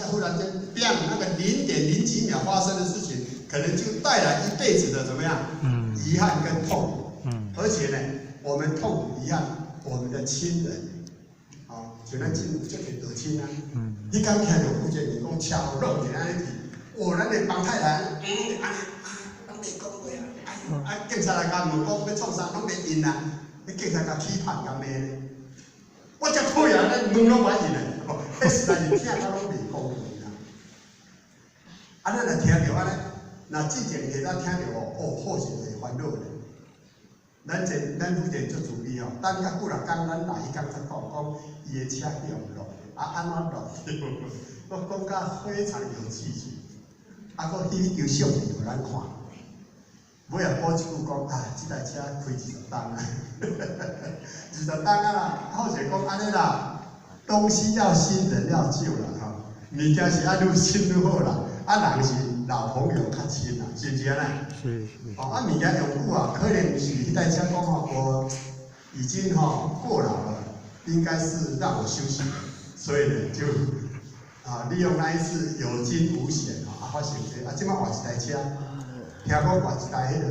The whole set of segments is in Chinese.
忽然间变那个0.0几秒发生的事情，可能就带来一辈子的怎么样？遗憾跟痛苦。而且呢，我们痛苦遗憾我们的亲人，像咱亲这个得亲啊，你刚听到福建人讲车祸弄一安尼去，咱的帮太太，安尼，拢袂讲话啊，警察来甲问讲要创啥，拢袂应啊，你警察甲起判甲骂咧，我才讨厌咧，问拢袂应咧，迄实在是听到拢袂公平啊。咱若听到安尼，若之前下咱听到好是会烦恼咧。咱福建做主意等较几若天，咱来迄天才讲伊的车用落，安怎落？我讲甲非常有气势，佫翕张相片互咱看。尾也补一句讲即台车开20档啊，20档啊啦，好势讲安尼啦，东西要新，人要旧啦物件是愈新愈好啦，人是老朋友较亲啦，是不是安尼？是。物件用久可能是迄台车讲我已经过劳了，应该是让我休息，所以呢就利用那一次有惊无险发生这即摆换一台车，听讲换一台迄个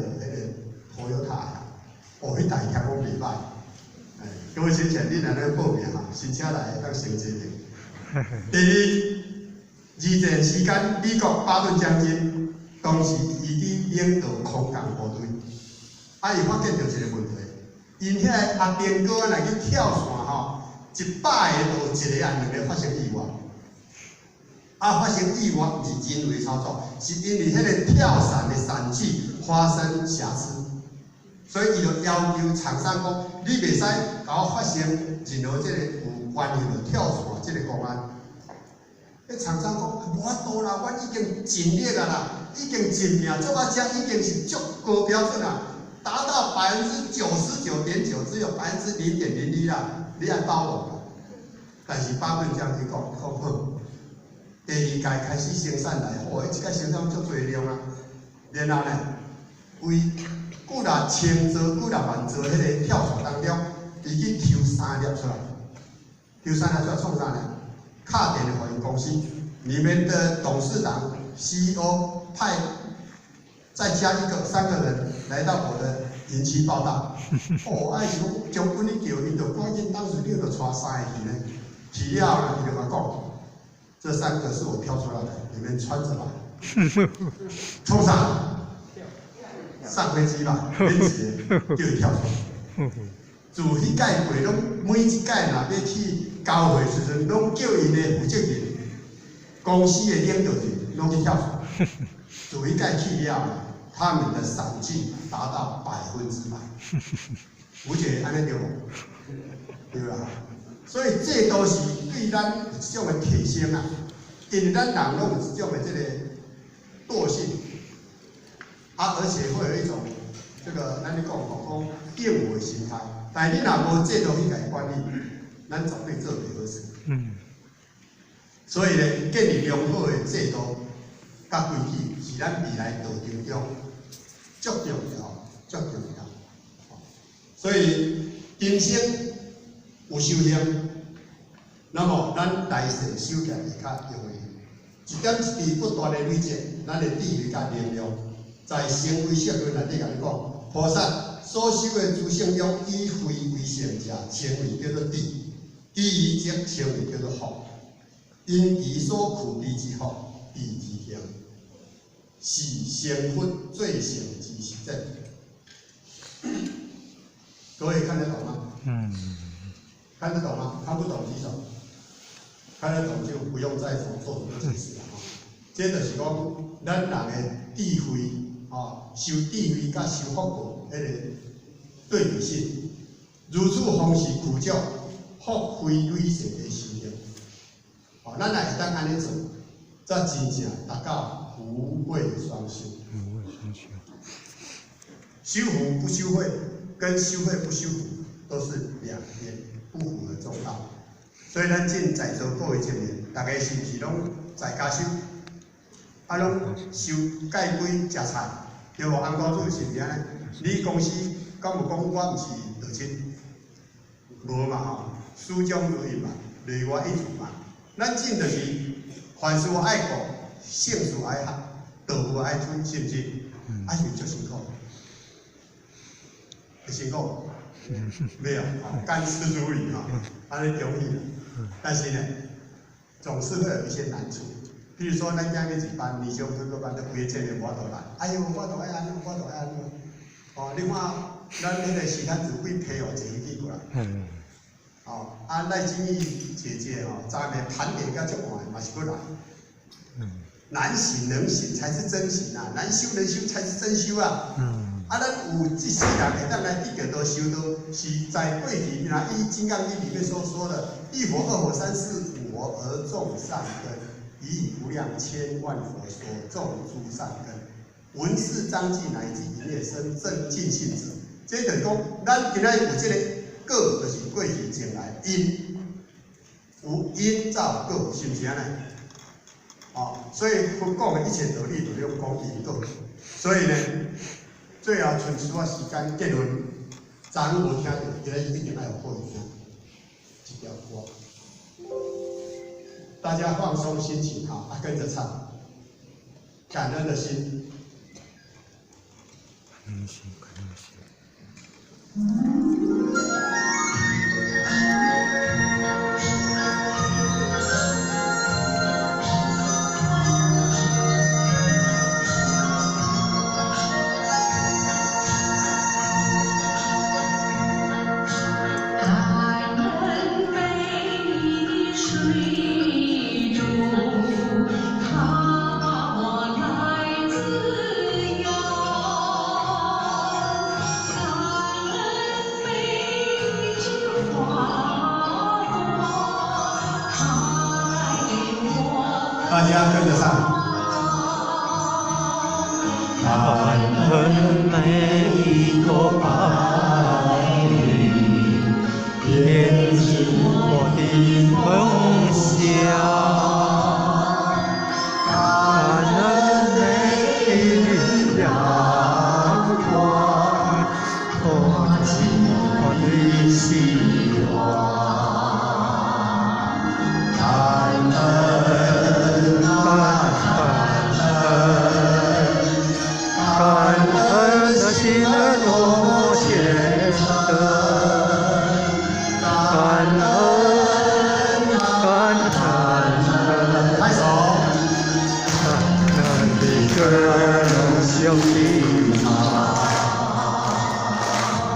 Toyota，迄台听讲袂歹，各位先生，恁来咧报名新车来当升级的。第二，二战时间，美国巴顿将军当时伊伫领导空降部队，伊发现到一个问题，因遐阿兵哥来去跳伞100个就1个2个发生意外，发生意外毋是人为操作，是因为迄个跳伞的伞具发生瑕疵，所以伊就要求厂商讲，你袂使甲我发生任何即个有关系的跳伞即个公安。厂商讲无法度啦，阮已经尽力啊啦，已经尽命做啊，遮已经是足高标准啦，达到99.9%，只有0.01%啦，你爱包容啦。但是巴顿将军讲好，第2届开始生产来，即届生产足侪量啊，然后呢，为几若千座、几若万座迄个跳伞当中，伊去抽3粒出来，抽3粒出来创啥呢？卡点的华营公司，你们的董事长、CEO 派再加3个人来到我的营区报道。是讲将军一叫，伊就赶紧当时就带3个去呢，去了呢，伊就甲讲，这3个是我挑出来的，你们穿着吧。冲啥？上飞机吧，免钱叫伊跳出来。自迄届过，拢每一届若要去交会时阵，拢叫因的负责人、公司的领导人拢去跳伞。自迄届去了，他们的伞具达到100%。有一个安尼对无？对啦。所以这都是对咱一种的提升啊，因为咱人拢有一种的这个惰性，而且会有一种这个咱咧讲厌恶的心态。但你若无制度去甲伊管理，咱绝对做袂好势。所以呢，建立良好的制度甲规矩是咱未来道场中足重要。所以今生有修行，那么咱来世修行会较容易。一点一滴不断的累积，咱的智慧甲能量，在成为社会内底甲你讲，菩萨所修的诸圣中，以非为圣者，称为叫做智；智于则称为叫做福。因其所苦逼之福，智之行，是成佛最胜之实证。各位看得懂吗？看得懂吗？看不懂举手。看得懂就不用再做什么解释了这就是讲咱人的智慧修智慧甲修福报迄个对比性。如此方式苦教，福慧累世的修行。咱也会当安尼做，则真正达到福慧双修。修福不修慧，跟修慧不修福都是两边不符的中道。所以咱今在座各位前面，大家是不是拢在家修？拢修戒规食菜，对无？安公主是毋是安尼？你公司敢有讲我毋是道亲？无嘛吼，书中如云嘛，内外一体嘛。咱今就是凡事爱国，性事爱学，道务爱尊，是不是？是足辛苦，会辛苦。没有，甘之如饴哈，安尼容易了。但是呢，总是会有一些难处。比如说，咱今日一班，二上课班都规个前面我都来，哎呦，我都爱安怎，我都爱安怎。哦，另外，咱迄个时间只会批哦，坐飞机过来。哦，赖金玉姐姐哦，昨暝盘点甲足晚，嘛是过来。难行能行才是真行啊，难修能修才是真修啊。咱有这世人会当来一个都修到，是在过去那《金刚经》里面所说的“一佛、二佛、三世五佛而种善根，以无量千万佛所种诸善根，闻是章记乃至一念生正尽性者”。这就是讲，咱今仔有这个果，就是过去前来因，有因造果，是不是安尼？所以佛讲的一切道理都用讲因果。所以呢，最后剩少时间结论，昨昏无听到，今仔一定要有播一条歌。大家放松心情哈，跟着唱，感恩的心。感恩心，感恩心。大家跟着唱。感恩每个爱侣，编织我的梦想。感恩每日阳光，托起我的希望。感恩。感恩的心儿多么虔诚，感恩，感恩，拍手，感恩的歌永响起。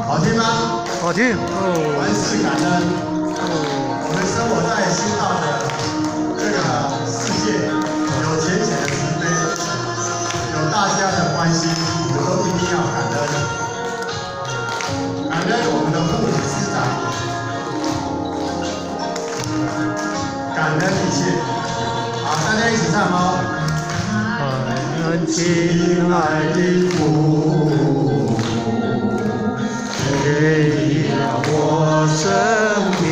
好听吗？好听。凡事感恩。我们生活在新道的这个世界，有浅浅的慈悲，有大家的关心，我们都一定要感恩。感恩我们的父母师长，感恩一切。好，大家一起唱哦。感恩亲爱的父母，给了我生命。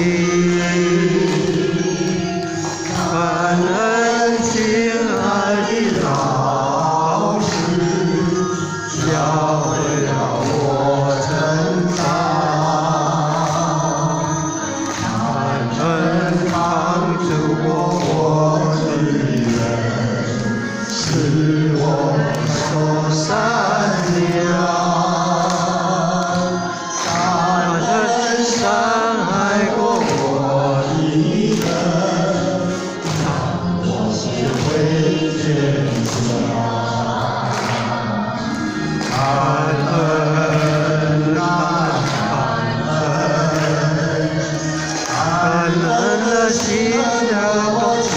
感恩亲爱的老师，教会了我成长。感恩帮助我的人，使我所善良。感恩伤害过我的人，学会坚强。感恩，感恩的心让我坚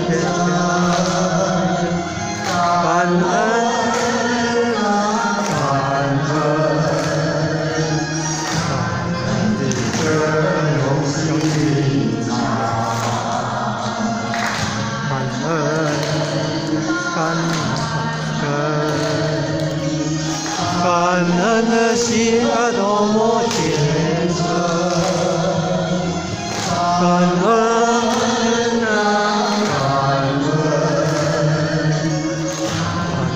强。感恩，感恩的歌永响起。感恩的心儿多么虔诚，感恩啊，感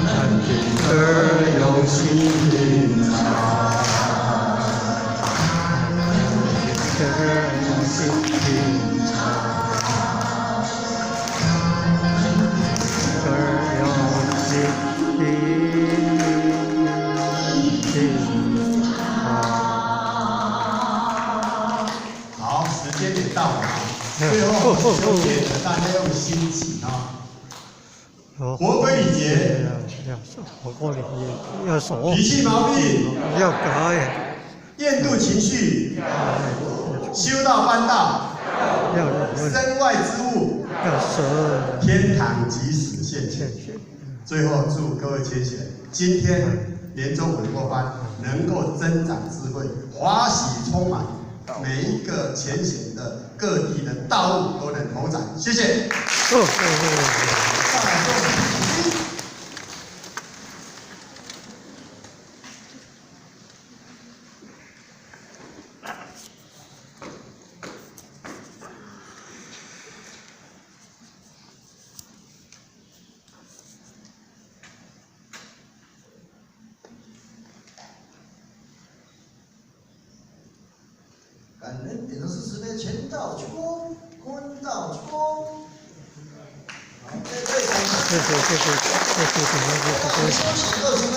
恩的歌永心长，感恩的歌永心长。啊。活规礼节，活过礼节要守，脾气毛病要改，厌妒情绪，修道办道，要身外之物，要舍，天堂即使现前。最后祝各位千贤今天年终稳过班，能够增长智慧，华喜充满，每一个前贤的各地的道路都能头展。谢谢。上来做主席。感人点的是慈悲，前道鞠躬，坤道鞠躬。好，谢谢，谢谢。我们休息20分钟。